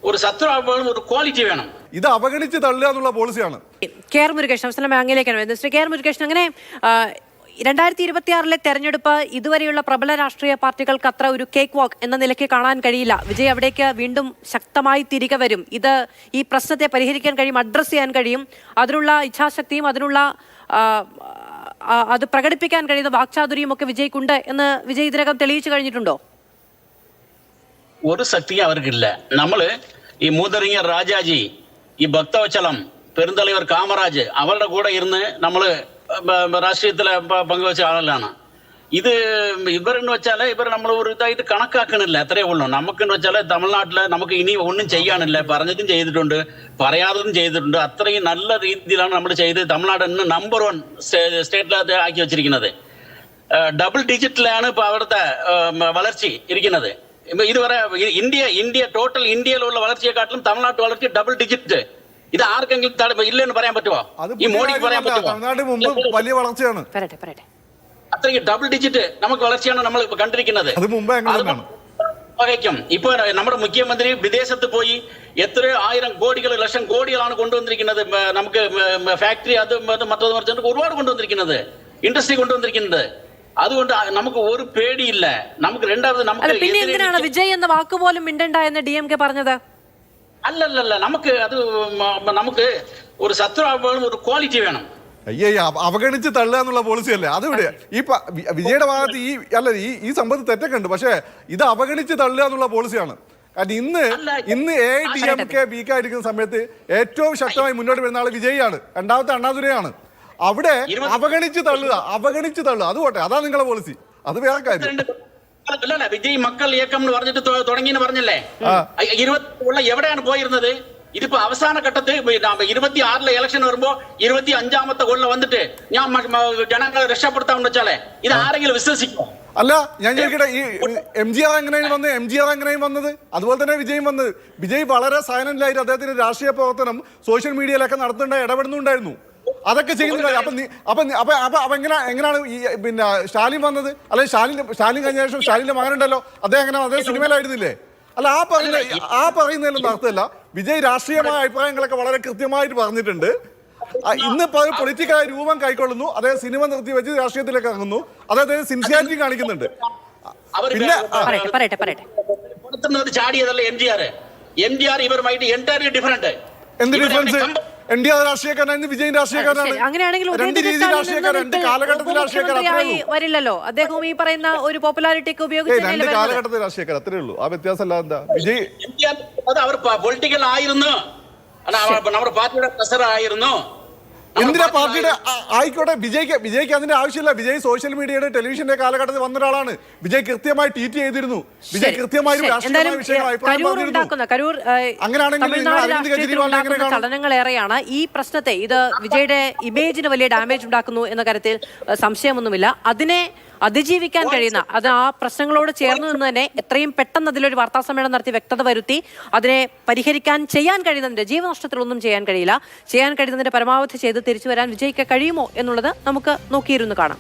ഒരു ശത്രുവാകുമ്പോഴും ഒരു ക്വാളിറ്റി വേണം. ഇത് അവഗണിച്ച് തള്ളുക എന്നുള്ള പോളിസിയാണ്. കെ.ആർ. മുരുകേശൻ അവസാനം അങ്ങയിലേക്കാണ് വരുന്നത്. ശ്രീ കെ.ആർ. മുരുകേശൻ, അങ്ങനെ 2026 തെരഞ്ഞെടുപ്പ് ഇതുവരെയുള്ള പ്രബല രാഷ്ട്രീയ പാർട്ടികൾക്ക് അത്ര ഒരു കേക്ക് വാക്ക് എന്ന നിലയ്ക്ക് കാണാൻ കഴിയില്ല. വിജയ് അവിടേക്ക് വീണ്ടും ശക്തമായി തിരികെ വരും. ഈ പ്രശ്നത്തെ പരിഹരിക്കാൻ കഴിയും, അഡ്രസ്സ് ചെയ്യാൻ കഴിയും. അതിനുള്ള ഇച്ഛാശക്തിയും അതിനുള്ള അത് പ്രകടിപ്പിക്കാൻ കഴിയുന്ന വാക്ചാതുരിയും ഒക്കെ വിജയ്ക്കുണ്ട് എന്ന് വിജയ് ഇതിനകം തെളിയിച്ചു കഴിഞ്ഞിട്ടുണ്ടോ? ഒരു ശക്തിയും അവർക്കില്ല. നമ്മള് ഈ മൂതറിങ്ങർ രാജാജി, ഈ ഭക്തവച്ചലം, പെരുന്തലവർ കാമരാജ് അവരുടെ കൂടെ ഇരുന്ന് നമ്മള് രാഷ്ട്രീയത്തിലെ പങ്കുവച്ച ആളാണ്. ഇത് ഇവരെന്ന് വെച്ചാൽ ഇവർ നമ്മൾ ഒരു ഇതായിട്ട് കണക്കാക്കണില്ല, അത്രയേ ഉള്ളൂ. നമുക്കെന്ന് വെച്ചാൽ തമിഴ്നാട്ടില് നമുക്ക് ഇനി ഒന്നും ചെയ്യാനില്ല. പറഞ്ഞതും ചെയ്തിട്ടുണ്ട്, പറയാത്തതും ചെയ്തിട്ടുണ്ട്. അത്രയും നല്ല രീതിയിലാണ് നമ്മൾ ചെയ്ത് തമിഴ്നാട് നമ്പർ 1 സ്റ്റേറ്റിൽ ആക്കി വെച്ചിരിക്കുന്നത്. ഡബിൾ ഡിജിറ്റിലാണ് ഇപ്പൊ അവിടുത്തെ വളർച്ച ഇരിക്കുന്നത്. ഇതുവരെ ഇന്ത്യ ടോട്ടൽ ഇന്ത്യയിലുള്ള വളർച്ചയെക്കാട്ടിലും തമിഴ്നാട്ട് വളർച്ച ഡബിൾ ഡിജിറ്റ്. ഇത് ആർക്കെങ്കിലും ഇല്ലെന്ന് പറയാൻ പറ്റുമോ? ഈ മോഡിക്ക് പറയാൻ പറ്റുമോ? വലിയ വളർച്ചയാണ്. അത്രയ്ക്ക് ഡബിൾ ഡിജിറ്റ് നമുക്ക് വളർച്ചയാണ് നമ്മൾ കണ്ടിരിക്കുന്നത്. ഇപ്പൊ നമ്മുടെ മുഖ്യമന്ത്രി വിദേശത്ത് പോയി എത്രയോ 1000 കോടികൾ ലക്ഷം കോടികളാണ് കൊണ്ടുവന്നിരിക്കുന്നത്. നമുക്ക് ഫാക്ടറി അത് മറ്റത് മറിച്ച് ഒരുപാട് കൊണ്ടുവന്നിരിക്കുന്നത്, ഇൻഡസ്ട്രി കൊണ്ടുവന്നിരിക്കുന്നത്. അതുകൊണ്ട് നമുക്ക് ഒരു പേടിയില്ല. നമുക്ക് രണ്ടാമത് പിന്നെ എന്തിനാണ് വിജയ് എന്ന വാക്ക് പോലും മിണ്ടണ്ട എന്ന് DMK പറഞ്ഞത്? അല്ലല്ല, നമുക്ക് ഒരു ശത്രുവാകുമ്പോഴും ഒരു ക്വാളിറ്റി വേണം. അവഗണിച്ച് തള്ളുക എന്നുള്ള പോളിസി അല്ലേ അതിവിടെ? ഈ വിജയുടെ ഭാഗത്ത് ഈ സംഭവത്തിൽ തെറ്റൊക്കെ ഉണ്ട്. പക്ഷേ ഇത് അവഗണിച്ച് തള്ളുക എന്നുള്ള പോളിസിയാണ്. കാരണം ഇന്ന് AIDMK വീക്കായിരിക്കുന്ന സമയത്ത് ഏറ്റവും ശക്തമായി മുന്നോട്ട് വരുന്ന ആള് വിജയാണ്, രണ്ടാമത്തെ അണ്ണാദുരയാണ്. അവിടെ അവഗണിച്ച് തള്ളുക അത് പോട്ടെ, അതാ നിങ്ങളുടെ പോളിസി, അത് വേറെ കാര്യം. വിജയ് മക്കൾ ഇയക്കം എന്ന് പറഞ്ഞിട്ട് തുടങ്ങിയെന്ന് പറഞ്ഞല്ലേ? 20 എവിടെയാണ് പോയിരുന്നത്? ഇതിപ്പോ അവസാന ഘട്ടത്തിൽ 26 ഇലക്ഷൻ വരുമ്പോ 25ാമത്തെ കൊല്ലം വന്നിട്ട് ഞാൻ ജനങ്ങളെ രക്ഷപ്പെടുത്താമെന്ന് വെച്ചാലേ ഇത് ആരെങ്കിലും വിശ്വസിക്കോ? അല്ല, ഞാൻ ചോദിക്കട്ടെ, ഈ MGR എങ്ങനെയും വന്നത് അതുപോലെ തന്നെ വിജയും വന്നത്. വിജയ് വളരെ സൈലന്റിലായിട്ട് അദ്ദേഹത്തിന്റെ രാഷ്ട്രീയ പ്രവർത്തനം സോഷ്യൽ മീഡിയയിലൊക്കെ നടത്തേണ്ട അതൊക്കെ ചെയ്യുന്നുണ്ടായി. അപ്പൊ എങ്ങനെയാണ് ഈ സ്റ്റാലിൻ വന്നത്? അല്ലെങ്കിൽ സ്റ്റാലിൻ കഴിഞ്ഞ ശേഷം സ്റ്റാലിന്റെ മകനുണ്ടല്ലോ, അദ്ദേഹം സിനിമയിലായിരുന്നില്ലേ? അല്ല, ആ പറയുന്നതിലൊന്നും അർത്ഥമില്ല. വിജയ് രാഷ്ട്രീയമായ അഭിപ്രായങ്ങളൊക്കെ വളരെ കൃത്യമായിട്ട് പറഞ്ഞിട്ടുണ്ട്. ഇന്നിപ്പോ പൊളിറ്റിക്കലായ രൂപം കൈക്കൊള്ളുന്നു, അദ്ദേഹം സിനിമ നിർത്തി വെച്ച് രാഷ്ട്രീയത്തിലേക്ക് ഇറങ്ങുന്നു, അദ്ദേഹം സിൻസിയാരിറ്റി കാണിക്കുന്നുണ്ട്. ചാടിയതല്ല MGR ഇവരുമായിട്ട് എൻറ്റയർലി ഡിഫറെന്റ്. എന്ത് ഡിഫറൻസ്? NDR രാഷ്ട്രീയക്കാരനാണ്, വിജയൻ രാഷ്ട്രീയക്കാരനാണ്. വരില്ലല്ലോ അദ്ദേഹം ഈ പറയുന്ന ഒരു പോപ്പുലാരിറ്റിക്ക് ഉപയോഗിച്ച് 2 കാലഘട്ടത്തിൽ രാഷ്ട്രീയക്കാർ, അത്രേ ഉള്ളൂ. ആ വ്യത്യാസം അല്ല. എന്താ വിജയ് അവർ പൊളിറ്റിക്കൽ ആയിരുന്നു, നമ്മുടെ പാർട്ടിയുടെ പ്രസർ ആയിരുന്നു. എന്തിനാ പാർട്ടിയുടെ ആയിക്കോട്ടെ, വിജയ്ക്ക് അതിന്റെ ആവശ്യമില്ല. വിജയ് സോഷ്യൽ മീഡിയയുടെ ടെലിവിഷന്റെ കാലഘട്ടത്തിൽ വന്ന ഒരാളാണ്. വിജയ് കൃത്യമായി ട്വീറ്റ് ചെയ്തിരുന്നു, വിജയ് കൃത്യമായി ചലനങ്ങൾ ഏറെയാണ് ഈ പ്രശ്നത്തെ. ഇത് വിജയുടെ ഇമേജിന് വലിയ ഡാമേജ് ഉണ്ടാക്കുന്നു എന്ന കാര്യത്തിൽ സംശയമൊന്നുമില്ല. അതിനെ അതിജീവിക്കാൻ കഴിയുന്ന, അത് ആ പ്രശ്നങ്ങളോട് ചേർന്ന് നിന്ന് തന്നെ എത്രയും പെട്ടെന്ന് അതിലൊരു വാർത്താ സമ്മേളനം നടത്തി വ്യക്തത വരുത്തി അതിനെ ചെയ്യാൻ കഴിയുന്നതിന്റെ, ജീവനഷ്ടത്തിലൊന്നും ചെയ്യാൻ കഴിയില്ല, ചെയ്യാൻ കഴിയുന്നതിന്റെ പരമാവധി ചെയ്ത് തിരിച്ചു വരാൻ വിജയിക്കാൻ കഴിയുമോ എന്നുള്ളത് നമുക്ക് നോക്കിയിരുന്നു കാണാം.